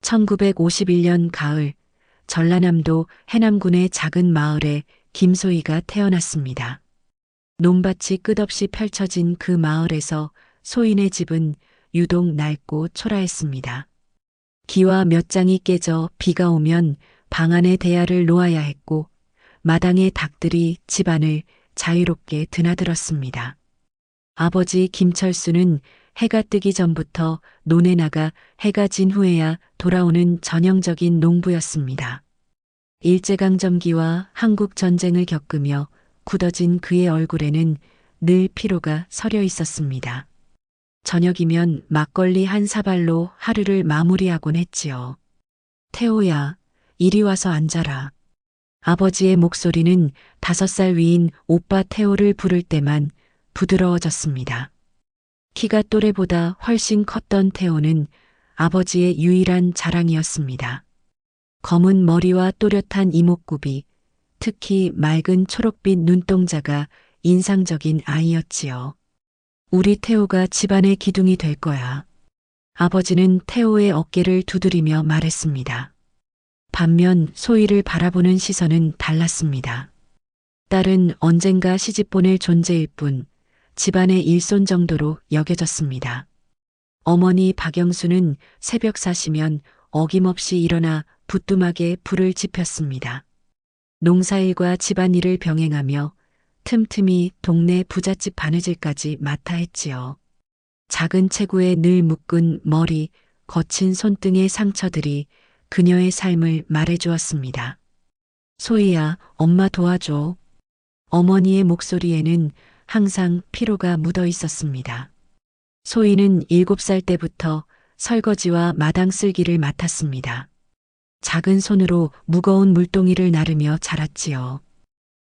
1951년 가을, 전라남도 해남군의 작은 마을에 김소희가 태어났습니다. 논밭이 끝없이 펼쳐진 그 마을에서 소인의 집은 유독 낡고 초라했습니다. 기와 몇 장이 깨져 비가 오면 방 안에 대야를 놓아야 했고 마당의 닭들이 집안을 자유롭게 드나들었습니다. 아버지 김철수는 해가 뜨기 전부터 논에 나가 해가 진 후에야 돌아오는 전형적인 농부였습니다. 일제강점기와 한국전쟁을 겪으며 굳어진 그의 얼굴에는 늘 피로가 서려 있었습니다. 저녁이면 막걸리 한 사발로 하루를 마무리하곤 했지요. 태호야, 이리 와서 앉아라. 아버지의 목소리는 5살 위인 오빠 태호를 부를 때만 부드러워졌습니다. 키가 또래보다 훨씬 컸던 태호는 아버지의 유일한 자랑이었습니다. 검은 머리와 또렷한 이목구비, 특히 맑은 초록빛 눈동자가 인상적인 아이였지요. 우리 태호가 집안의 기둥이 될 거야. 아버지는 태호의 어깨를 두드리며 말했습니다. 반면 소희를 바라보는 시선은 달랐습니다. 딸은 언젠가 시집 보낼 존재일 뿐 집안의 일손 정도로 여겨졌습니다. 어머니 박영수는 새벽 4시면 어김없이 일어나 부뚜막에 불을 지폈습니다. 농사일과 집안일을 병행하며 틈틈이 동네 부잣집 바느질까지 맡아 했지요. 작은 체구에 늘 묶은 머리, 거친 손등의 상처들이 그녀의 삶을 말해주었습니다. 소희야, 엄마 도와줘. 어머니의 목소리에는 항상 피로가 묻어 있었습니다. 소희는 7살 때부터 설거지와 마당 쓸기를 맡았습니다. 작은 손으로 무거운 물동이를 나르며 자랐지요.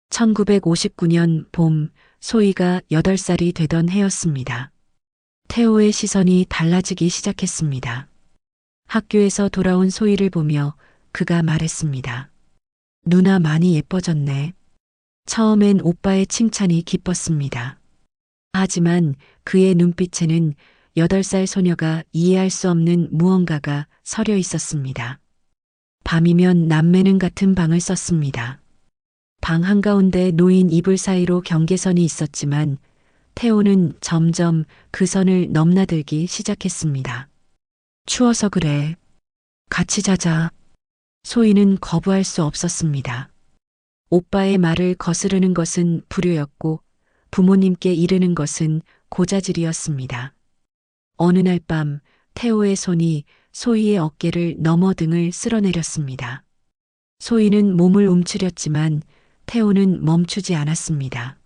1959년 봄, 소희가 8살이 되던 해였습니다. 태호의 시선이 달라지기 시작했습니다. 학교에서 돌아온 소희를 보며 그가 말했습니다. 누나 많이 예뻐졌네. 처음엔 오빠의 칭찬이 기뻤습니다. 하지만 그의 눈빛에는 8살 소녀가 이해할 수 없는 무언가가 서려 있었습니다. 밤이면 남매는 같은 방을 썼습니다. 방 한가운데 놓인 이불 사이로 경계선이 있었지만 태호는 점점 그 선을 넘나들기 시작했습니다. 추워서 그래. 같이 자자. 소희는 거부할 수 없었습니다. 오빠의 말을 거스르는 것은 불효였고 부모님께 이르는 것은 고자질이었습니다. 어느 날 밤 태호의 손이 소희의 어깨를 넘어 등을 쓸어내렸습니다. 소희는 몸을 움츠렸지만 태호는 멈추지 않았습니다.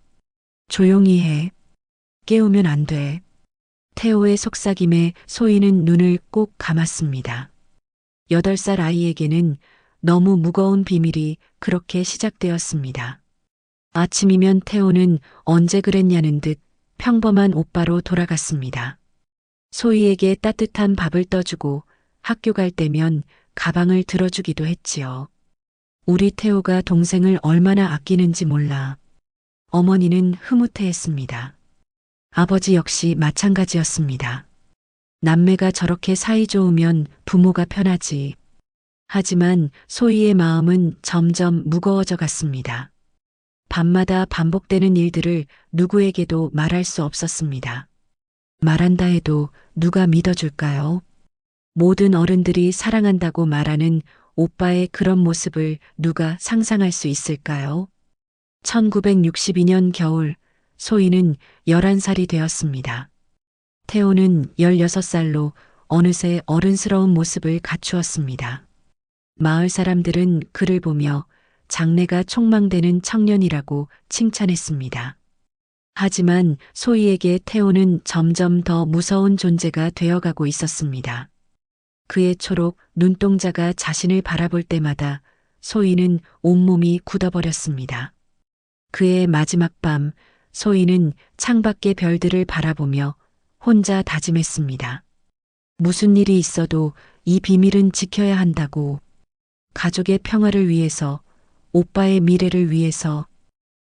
조용히 해. 깨우면 안 돼. 태호의 속삭임에 소희는 눈을 꼭 감았습니다. 8살 아이에게는 너무 무거운 비밀이 그렇게 시작되었습니다. 아침이면 태호는 언제 그랬냐는 듯 평범한 오빠로 돌아갔습니다. 소희에게 따뜻한 밥을 떠주고 학교 갈 때면 가방을 들어주기도 했지요. 우리 태호가 동생을 얼마나 아끼는지 몰라. 어머니는 흐뭇해했습니다. 아버지 역시 마찬가지였습니다. 남매가 저렇게 사이좋으면 부모가 편하지. 하지만 소희의 마음은 점점 무거워져 갔습니다. 밤마다 반복되는 일들을 누구에게도 말할 수 없었습니다. 말한다 해도 누가 믿어줄까요? 모든 어른들이 사랑한다고 말하는 오빠의 그런 모습을 누가 상상할 수 있을까요? 1962년 겨울, 소희는 11살이 되었습니다. 태호는 16살로 어느새 어른스러운 모습을 갖추었습니다. 마을 사람들은 그를 보며 장래가 촉망되는 청년이라고 칭찬했습니다. 하지만 소희에게 태호는 점점 더 무서운 존재가 되어가고 있었습니다. 그의 초록 눈동자가 자신을 바라볼 때마다 소희는 온몸이 굳어버렸습니다. 그의 마지막 밤, 소희는 창밖의 별들을 바라보며 혼자 다짐했습니다. 무슨 일이 있어도 이 비밀은 지켜야 한다고. 가족의 평화를 위해서, 오빠의 미래를 위해서.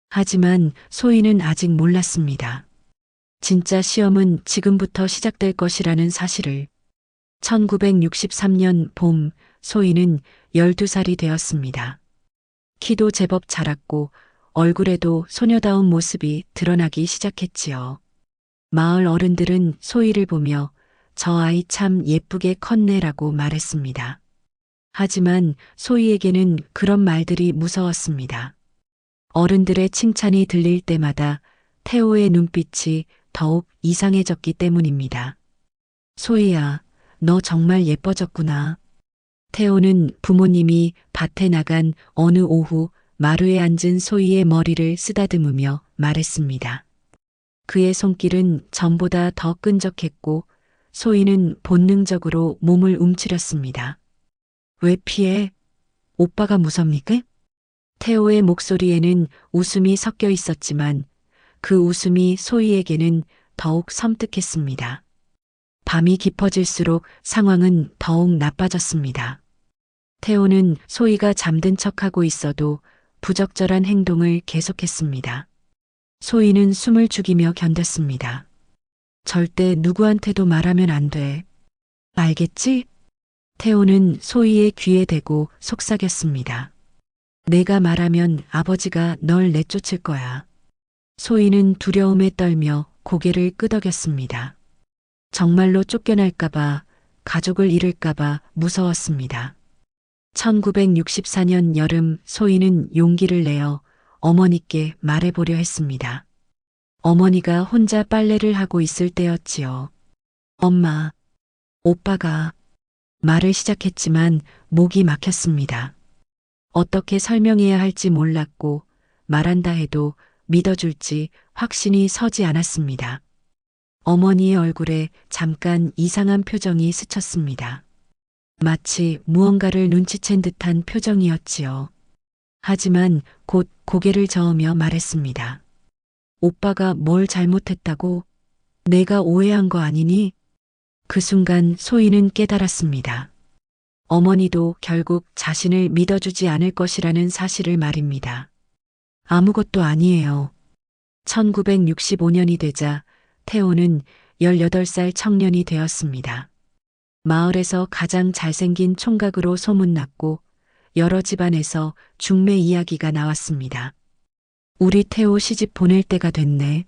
하지만 소희는 아직 몰랐습니다. 진짜 시험은 지금부터 시작될 것이라는 사실을. 1963년 봄, 소희는 12살이 되었습니다. 키도 제법 자랐고 얼굴에도 소녀다운 모습이 드러나기 시작했지요. 마을 어른들은 소희를 보며 저 아이 참 예쁘게 컸네라고 말했습니다. 하지만 소희에게는 그런 말들이 무서웠습니다. 어른들의 칭찬이 들릴 때마다 태호의 눈빛이 더욱 이상해졌기 때문입니다. 소희야, 너 정말 예뻐졌구나. 태호는 부모님이 밭에 나간 어느 오후 마루에 앉은 소희의 머리를 쓰다듬으며 말했습니다. 그의 손길은 전보다 더 끈적했고 소희는 본능적으로 몸을 움츠렸습니다. 왜 피해? 오빠가 무섭니까? 태호의 목소리에는 웃음이 섞여 있었지만 그 웃음이 소희에게는 더욱 섬뜩했습니다. 밤이 깊어질수록 상황은 더욱 나빠졌습니다. 태호는 소희가 잠든 척하고 있어도 부적절한 행동을 계속했습니다. 소희는 숨을 죽이며 견뎠습니다. 절대 누구한테도 말하면 안 돼. 알겠지? 태호는 소희의 귀에 대고 속삭였습니다. 내가 말하면 아버지가 널 내쫓을 거야. 소희는 두려움에 떨며 고개를 끄덕였습니다. 정말로 쫓겨날까봐, 가족을 잃을까봐 무서웠습니다. 1964년 여름 소희는 용기를 내어 어머니께 말해보려 했습니다. 어머니가 혼자 빨래를 하고 있을 때였지요. 엄마, 오빠가 말을 시작했지만 목이 막혔습니다. 어떻게 설명해야 할지 몰랐고 말한다 해도 믿어줄지 확신이 서지 않았습니다. 어머니의 얼굴에 잠깐 이상한 표정이 스쳤습니다. 마치 무언가를 눈치챈 듯한 표정이었지요. 하지만 곧 고개를 저으며 말했습니다. 오빠가 뭘 잘못했다고? 내가 오해한 거 아니니? 그 순간 소희는 깨달았습니다. 어머니도 결국 자신을 믿어주지 않을 것이라는 사실을 말입니다. 아무것도 아니에요. 1965년이 되자 태호는 18살 청년이 되었습니다. 마을에서 가장 잘생긴 총각으로 소문났고 여러 집안에서 중매 이야기가 나왔습니다. 우리 태호 시집 보낼 때가 됐네.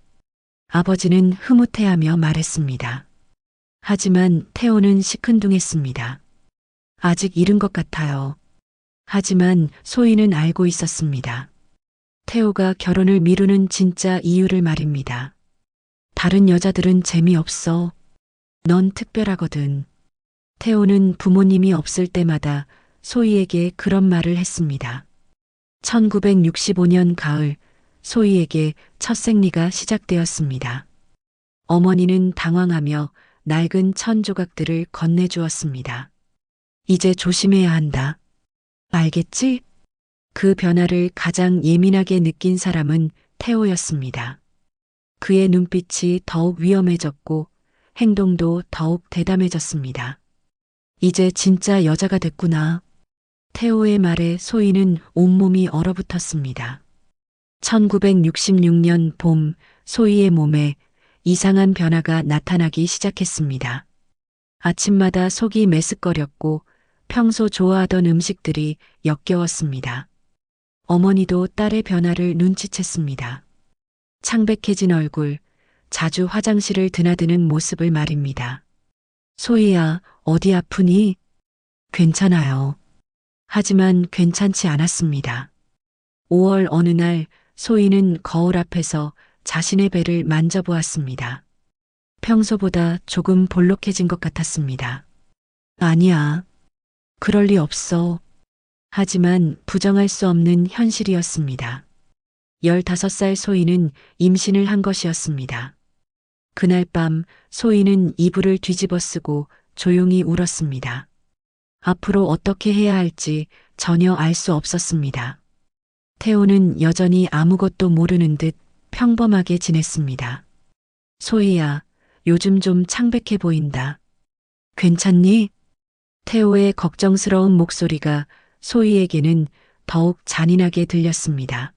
아버지는 흐뭇해하며 말했습니다. 하지만 태호는 시큰둥했습니다. 아직 이른 것 같아요. 하지만 소희는 알고 있었습니다. 태호가 결혼을 미루는 진짜 이유를 말입니다. 다른 여자들은 재미없어. 넌 특별하거든. 태호는 부모님이 없을 때마다 소희에게 그런 말을 했습니다. 1965년 가을 소희에게 첫 생리가 시작되었습니다. 어머니는 당황하며 낡은 천 조각들을 건네주었습니다. 이제 조심해야 한다. 알겠지? 그 변화를 가장 예민하게 느낀 사람은 태호였습니다. 그의 눈빛이 더욱 위험해졌고 행동도 더욱 대담해졌습니다. 이제 진짜 여자가 됐구나. 태호의 말에 소희는 온몸이 얼어붙었습니다. 1966년 봄 소희의 몸에 이상한 변화가 나타나기 시작했습니다. 아침마다 속이 메스꺼렸고 평소 좋아하던 음식들이 역겨웠습니다. 어머니도 딸의 변화를 눈치챘습니다. 창백해진 얼굴, 자주 화장실을 드나드는 모습을 말입니다. 소희야, 어디 아프니? 괜찮아요. 하지만 괜찮지 않았습니다. 5월 어느 날 소희는 거울 앞에서 자신의 배를 만져보았습니다. 평소보다 조금 볼록해진 것 같았습니다. 아니야. 그럴 리 없어. 하지만 부정할 수 없는 현실이었습니다. 15살 소희는 임신을 한 것이었습니다. 그날 밤 소희는 이불을 뒤집어 쓰고 조용히 울었습니다. 앞으로 어떻게 해야 할지 전혀 알 수 없었습니다. 태호는 여전히 아무것도 모르는 듯 평범하게 지냈습니다. 소희야, 요즘 좀 창백해 보인다. 괜찮니? 태호의 걱정스러운 목소리가 소희에게는 더욱 잔인하게 들렸습니다.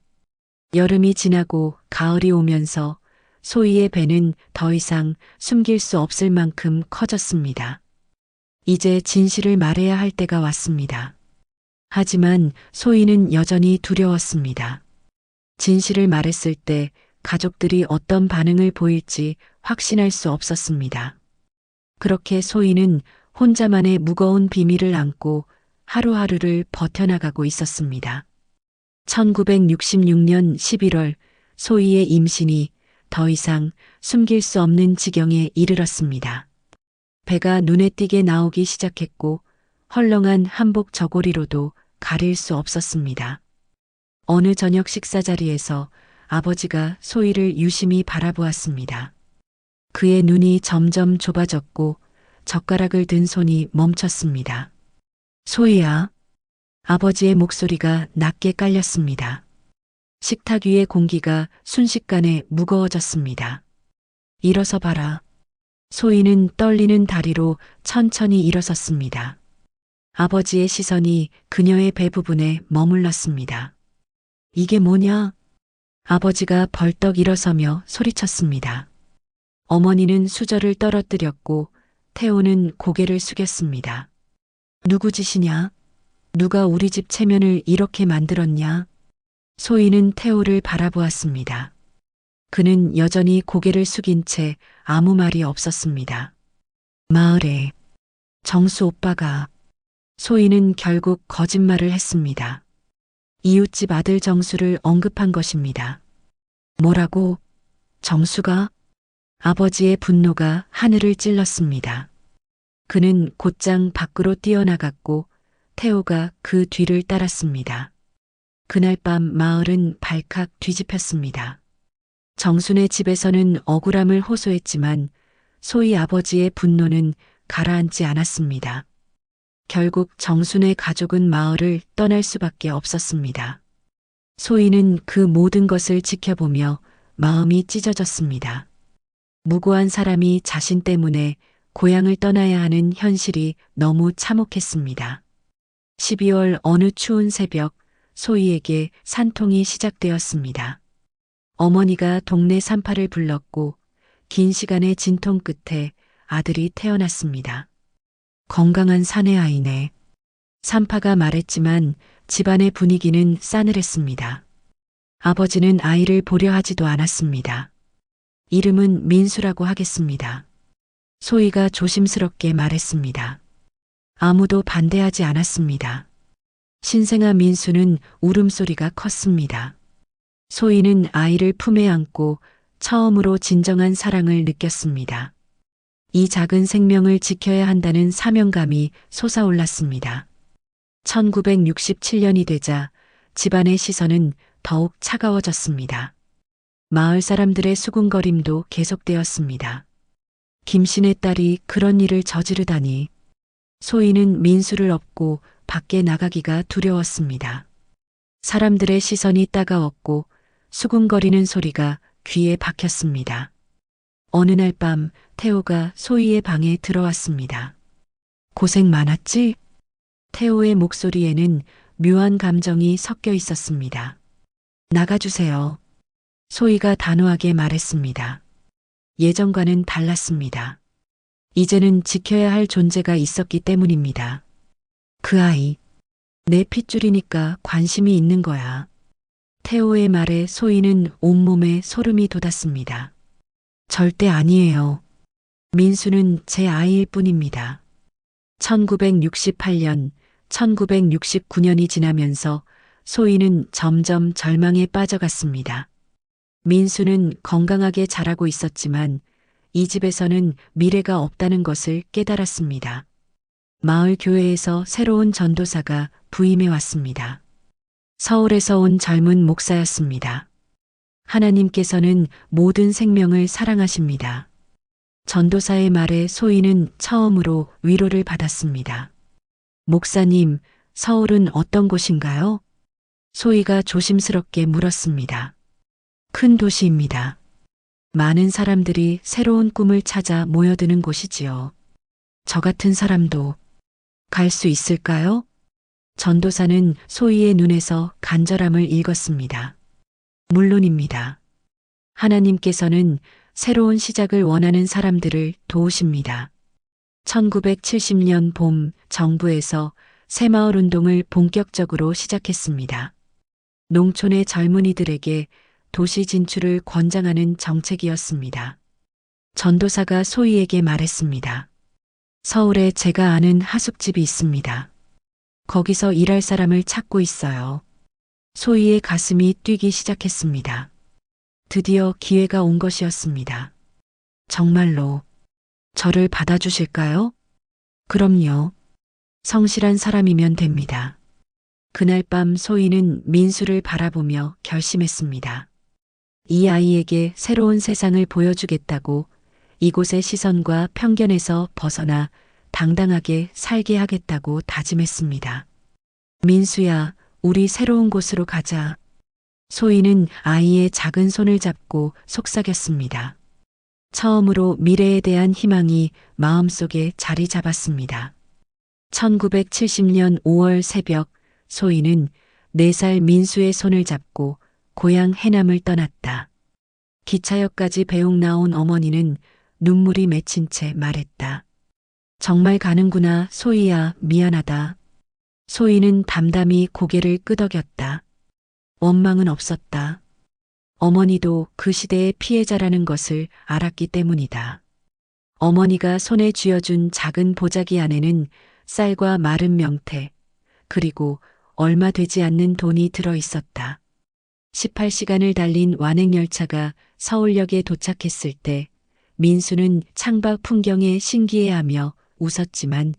여름이 지나고 가을이 오면서 소희의 배는 더 이상 숨길 수 없을 만큼 커졌습니다. 이제 진실을 말해야 할 때가 왔습니다. 하지만 소희는 여전히 두려웠습니다. 진실을 말했을 때 가족들이 어떤 반응을 보일지 확신할 수 없었습니다. 그렇게 소희는 혼자만의 무거운 비밀을 안고 하루하루를 버텨나가고 있었습니다. 1966년 11월 소희의 임신이 더 이상 숨길 수 없는 지경에 이르렀습니다. 배가 눈에 띄게 나오기 시작했고 헐렁한 한복 저고리로도 가릴 수 없었습니다. 어느 저녁 식사 자리에서 아버지가 소희를 유심히 바라보았습니다. 그의 눈이 점점 좁아졌고 젓가락을 든 손이 멈췄습니다. 소희야. 아버지의 목소리가 낮게 깔렸습니다. 식탁 위의 공기가 순식간에 무거워졌습니다. 일어서 봐라. 소희는 떨리는 다리로 천천히 일어섰습니다. 아버지의 시선이 그녀의 배 부분에 머물렀습니다. 이게 뭐냐? 아버지가 벌떡 일어서며 소리쳤습니다. 어머니는 수저를 떨어뜨렸고 태호는 고개를 숙였습니다. 누구 짓이냐? 누가 우리 집 체면을 이렇게 만들었냐? 소희는 태호를 바라보았습니다. 그는 여전히 고개를 숙인 채 아무 말이 없었습니다. 마을에 정수 오빠가. 소희는 결국 거짓말을 했습니다. 이웃집 아들 정수를 언급한 것입니다. 뭐라고? 정수가? 아버지의 분노가 하늘을 찔렀습니다. 그는 곧장 밖으로 뛰어나갔고 태호가 그 뒤를 따랐습니다. 그날 밤 마을은 발칵 뒤집혔습니다. 정순의 집에서는 억울함을 호소했지만 소희 아버지의 분노는 가라앉지 않았습니다. 결국 정순의 가족은 마을을 떠날 수밖에 없었습니다. 소희는 그 모든 것을 지켜보며 마음이 찢어졌습니다. 무고한 사람이 자신 때문에 고향을 떠나야 하는 현실이 너무 참혹했습니다. 12월 어느 추운 새벽 소희에게 산통이 시작되었습니다. 어머니가 동네 산파를 불렀고 긴 시간의 진통 끝에 아들이 태어났습니다. 건강한 사내 아이네. 산파가 말했지만 집안의 분위기는 싸늘했습니다. 아버지는 아이를 보려 하지도 않았습니다. 이름은 민수라고 하겠습니다. 소희가 조심스럽게 말했습니다. 아무도 반대하지 않았습니다. 신생아 민수는 울음소리가 컸습니다. 소희는 아이를 품에 안고 처음으로 진정한 사랑을 느꼈습니다. 이 작은 생명을 지켜야 한다는 사명감이 솟아올랐습니다. 1967년이 되자 집안의 시선은 더욱 차가워졌습니다. 마을 사람들의 수군거림도 계속되었습니다. 김씨네 딸이 그런 일을 저지르다니. 소희는 민수를 업고 밖에 나가기가 두려웠습니다. 사람들의 시선이 따가웠고 수군거리는 소리가 귀에 박혔습니다. 어느 날 밤 태호가 소희의 방에 들어왔습니다. 고생 많았지? 태호의 목소리에는 묘한 감정이 섞여 있었습니다. 나가주세요. 소희가 단호하게 말했습니다. 예전과는 달랐습니다. 이제는 지켜야 할 존재가 있었기 때문입니다. 그 아이, 내 핏줄이니까 관심이 있는 거야. 태호의 말에 소희는 온몸에 소름이 돋았습니다. 절대 아니에요. 민수는 제 아이일 뿐입니다. 1968년, 1969년이 지나면서 소희는 점점 절망에 빠져갔습니다. 민수는 건강하게 자라고 있었지만 이 집에서는 미래가 없다는 것을 깨달았습니다. 마을 교회에서 새로운 전도사가 부임해 왔습니다. 서울에서 온 젊은 목사였습니다. 하나님께서는 모든 생명을 사랑하십니다. 전도사의 말에 소희는 처음으로 위로를 받았습니다. 목사님, 서울은 어떤 곳인가요? 소희가 조심스럽게 물었습니다. 큰 도시입니다. 많은 사람들이 새로운 꿈을 찾아 모여드는 곳이지요. 저 같은 사람도 갈 수 있을까요? 전도사는 소희의 눈에서 간절함을 읽었습니다. 물론입니다. 하나님께서는 새로운 시작을 원하는 사람들을 도우십니다. 1970년 봄 정부에서 새마을 운동을 본격적으로 시작했습니다. 농촌의 젊은이들에게 도시 진출을 권장하는 정책이었습니다. 전도사가 소희에게 말했습니다. 서울에 제가 아는 하숙집이 있습니다. 거기서 일할 사람을 찾고 있어요. 소희의 가슴이 뛰기 시작했습니다. 드디어 기회가 온 것이었습니다. 정말로 저를 받아주실까요? 그럼요. 성실한 사람이면 됩니다. 그날 밤 소희는 민수를 바라보며 결심했습니다. 이 아이에게 새로운 세상을 보여주겠다고 이곳의 시선과 편견에서 벗어나 당당하게 살게 하겠다고 다짐했습니다. 민수야, 우리 새로운 곳으로 가자. 소희는 아이의 작은 손을 잡고 속삭였습니다. 처음으로 미래에 대한 희망이 마음속에 자리 잡았습니다. 1970년 5월 새벽 소희는 4살 민수의 손을 잡고 고향 해남을 떠났다. 기차역까지 배웅 나온 어머니는 눈물이 맺힌 채 말했다. 정말 가는구나, 소희야, 미안하다. 소희는 담담히 고개를 끄덕였다. 원망은 없었다. 어머니도 그 시대의 피해자라는 것을 알았기 때문이다. 어머니가 손에 쥐어준 작은 보자기 안에는 쌀과 마른 명태, 그리고 얼마 되지 않는 돈이 들어 있었다. 18시간을 달린 완행열차가 서울역에 도착했을 때 민수는 창밖 풍경에 신기해하며 웃었지만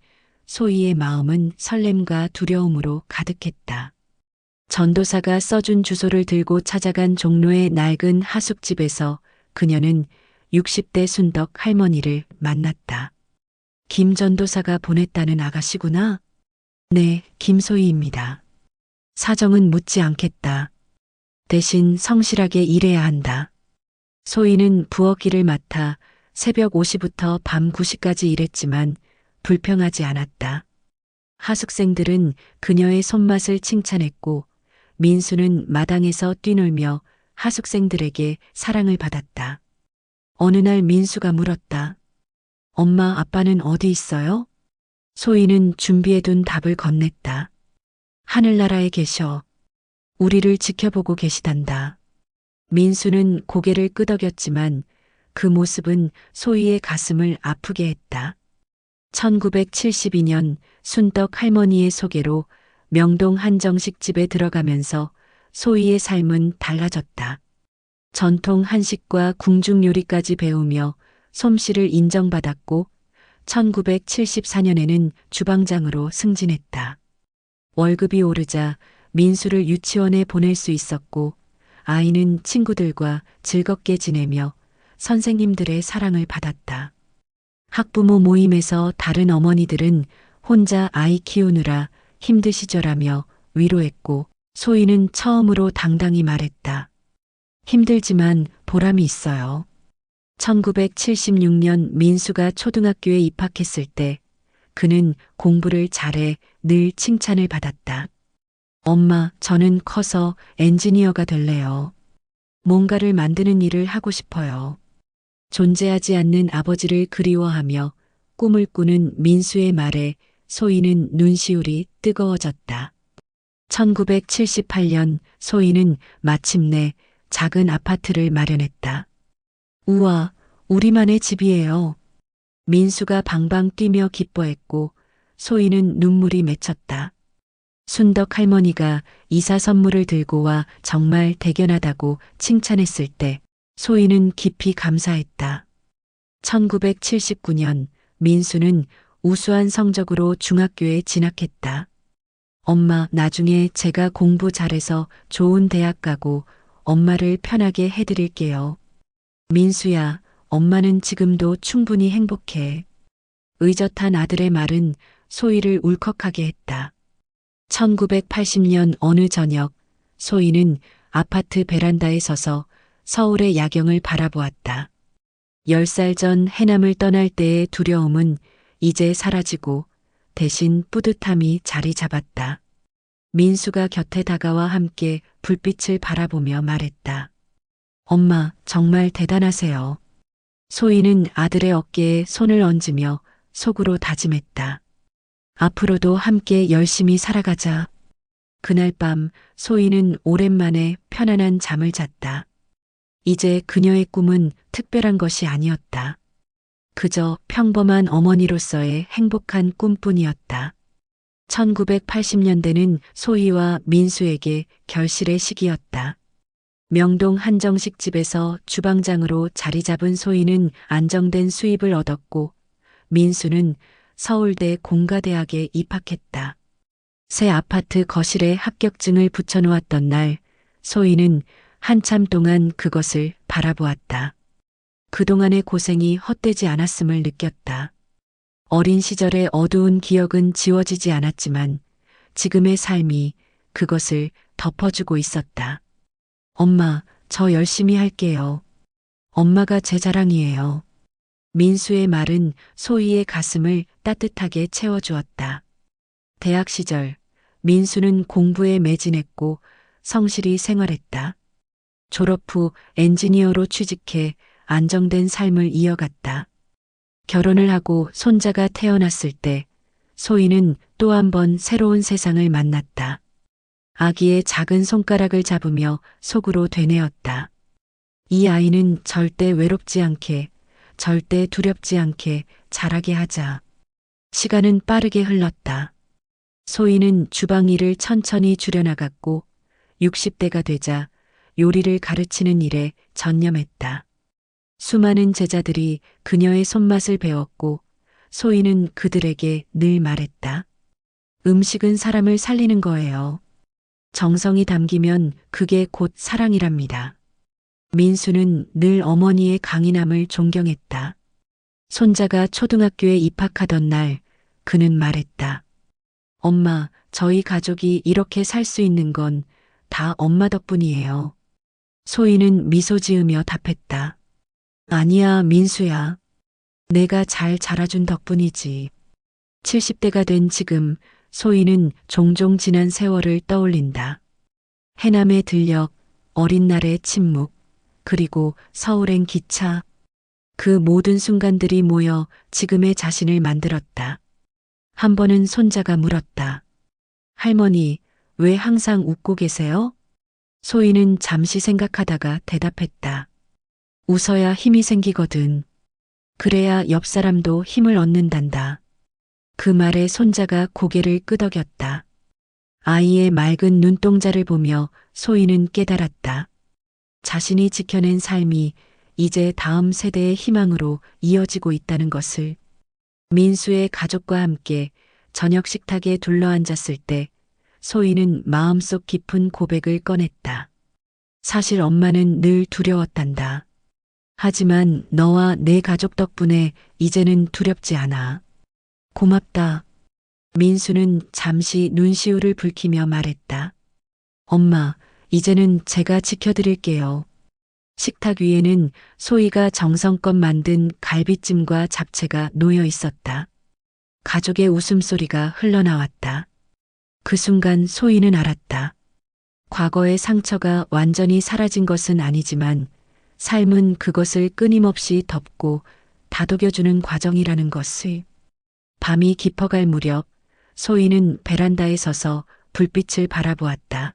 소희의 마음은 설렘과 두려움으로 가득했다. 전도사가 써준 주소를 들고 찾아간 종로의 낡은 하숙집에서 그녀는 60대 순덕 할머니를 만났다. 김 전도사가 보냈다는 아가씨구나? 네, 김소희입니다. 사정은 묻지 않겠다. 대신 성실하게 일해야 한다. 소희는 부엌일을 맡아 새벽 5시부터 밤 9시까지 일했지만 불평하지 않았다. 하숙생들은 그녀의 손맛을 칭찬했고 민수는 마당에서 뛰놀며 하숙생들에게 사랑을 받았다. 어느 날 민수가 물었다. 엄마, 아빠는 어디 있어요? 소희는 준비해둔 답을 건넸다. 하늘나라에 계셔. 우리를 지켜보고 계시단다. 민수는 고개를 끄덕였지만 그 모습은 소희의 가슴을 아프게 했다. 1972년 순덕 할머니의 소개로 명동 한정식집에 들어가면서 소희의 삶은 달라졌다. 전통 한식과 궁중 요리까지 배우며 솜씨를 인정받았고 1974년에는 주방장으로 승진했다. 월급이 오르자 민수를 유치원에 보낼 수 있었고 아이는 친구들과 즐겁게 지내며 선생님들의 사랑을 받았다. 학부모 모임에서 다른 어머니들은 혼자 아이 키우느라 힘드시절하며 위로했고 소희는 처음으로 당당히 말했다. 힘들지만 보람이 있어요. 1976년 민수가 초등학교에 입학했을 때 그는 공부를 잘해 늘 칭찬을 받았다. 엄마, 저는 커서 엔지니어가 될래요. 뭔가를 만드는 일을 하고 싶어요. 존재하지 않는 아버지를 그리워하며 꿈을 꾸는 민수의 말에 소희는 눈시울이 뜨거워졌다. 1978년 소희는 마침내 작은 아파트를 마련했다. 우와, 우리만의 집이에요. 민수가 방방 뛰며 기뻐했고 소희는 눈물이 맺혔다. 순덕 할머니가 이사 선물을 들고 와 정말 대견하다고 칭찬했을 때 소희는 깊이 감사했다. 1979년 민수는 우수한 성적으로 중학교에 진학했다. 엄마, 나중에 제가 공부 잘해서 좋은 대학 가고 엄마를 편하게 해드릴게요. 민수야, 엄마는 지금도 충분히 행복해. 의젓한 아들의 말은 소희를 울컥하게 했다. 1980년 어느 저녁 소희는 아파트 베란다에 서서 서울의 야경을 바라보았다. 10살 전 해남을 떠날 때의 두려움은 이제 사라지고 대신 뿌듯함이 자리 잡았다. 민수가 곁에 다가와 함께 불빛을 바라보며 말했다. 엄마, 정말 대단하세요. 소희는 아들의 어깨에 손을 얹으며 속으로 다짐했다. 앞으로도 함께 열심히 살아가자. 그날 밤 소희는 오랜만에 편안한 잠을 잤다. 이제 그녀의 꿈은 특별한 것이 아니었다. 그저 평범한 어머니로서의 행복한 꿈뿐이었다. 1980년대는 소희와 민수에게 결실의 시기였다. 명동 한정식 집에서 주방장으로 자리 잡은 소희는 안정된 수입을 얻었고 민수는 서울대 공가대학에 입학했다. 새 아파트 거실에 합격증을 붙여놓았던 날 소희는 한참 동안 그것을 바라보았다. 그동안의 고생이 헛되지 않았음을 느꼈다. 어린 시절의 어두운 기억은 지워지지 않았지만 지금의 삶이 그것을 덮어주고 있었다. 엄마, 저 열심히 할게요. 엄마가 제 자랑이에요. 민수의 말은 소희의 가슴을 따뜻하게 채워주었다. 대학 시절 민수는 공부에 매진했고 성실히 생활했다. 졸업 후 엔지니어로 취직해 안정된 삶을 이어갔다. 결혼을 하고 손자가 태어났을 때 소희는 또 한 번 새로운 세상을 만났다. 아기의 작은 손가락을 잡으며 속으로 되뇌었다. 이 아이는 절대 외롭지 않게, 절대 두렵지 않게 자라게 하자. 시간은 빠르게 흘렀다. 소희는 주방 일을 천천히 줄여나갔고 60대가 되자 요리를 가르치는 일에 전념했다. 수많은 제자들이 그녀의 손맛을 배웠고 소희는 그들에게 늘 말했다. 음식은 사람을 살리는 거예요. 정성이 담기면 그게 곧 사랑이랍니다. 민수는 늘 어머니의 강인함을 존경했다. 손자가 초등학교에 입학하던 날 그는 말했다. 엄마, 저희 가족이 이렇게 살 수 있는 건 다 엄마 덕분이에요. 소희는 미소 지으며 답했다. 아니야, 민수야. 내가 잘 자라준 덕분이지. 70대가 된 지금 소희는 종종 지난 세월을 떠올린다. 해남에 들녘, 어린 날의 침묵, 그리고 서울행 기차. 그 모든 순간들이 모여 지금의 자신을 만들었다. 한 번은 손자가 물었다. 할머니, 왜 항상 웃고 계세요? 소희는 잠시 생각하다가 대답했다. 웃어야 힘이 생기거든. 그래야 옆 사람도 힘을 얻는단다. 그 말에 손자가 고개를 끄덕였다. 아이의 맑은 눈동자를 보며 소희는 깨달았다. 자신이 지켜낸 삶이 이제 다음 세대의 희망으로 이어지고 있다는 것을. 민수의 가족과 함께 저녁 식탁에 둘러앉았을 때 소희는 마음속 깊은 고백을 꺼냈다. 사실 엄마는 늘 두려웠단다. 하지만 너와 내 가족 덕분에 이제는 두렵지 않아. 고맙다. 민수는 잠시 눈시울을 붉히며 말했다. 엄마, 이제는 제가 지켜드릴게요. 식탁 위에는 소희가 정성껏 만든 갈비찜과 잡채가 놓여 있었다. 가족의 웃음소리가 흘러나왔다. 그 순간 소희는 알았다. 과거의 상처가 완전히 사라진 것은 아니지만 삶은 그것을 끊임없이 덮고 다독여주는 과정이라는 것을. 밤이 깊어갈 무렵 소희는 베란다에 서서 불빛을 바라보았다.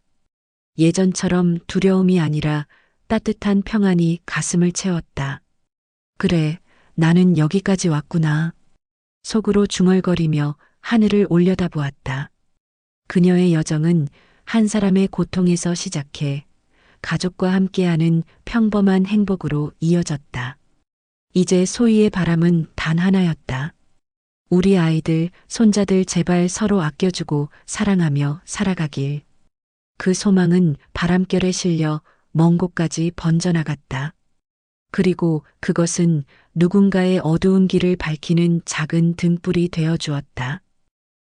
예전처럼 두려움이 아니라 따뜻한 평안이 가슴을 채웠다. 그래, 나는 여기까지 왔구나. 속으로 중얼거리며 하늘을 올려다보았다. 그녀의 여정은 한 사람의 고통에서 시작해 가족과 함께하는 평범한 행복으로 이어졌다. 이제 소희의 바람은 단 하나였다. 우리 아이들, 손자들 제발 서로 아껴주고 사랑하며 살아가길. 그 소망은 바람결에 실려 먼 곳까지 번져나갔다. 그리고 그것은 누군가의 어두운 길을 밝히는 작은 등불이 되어 주었다.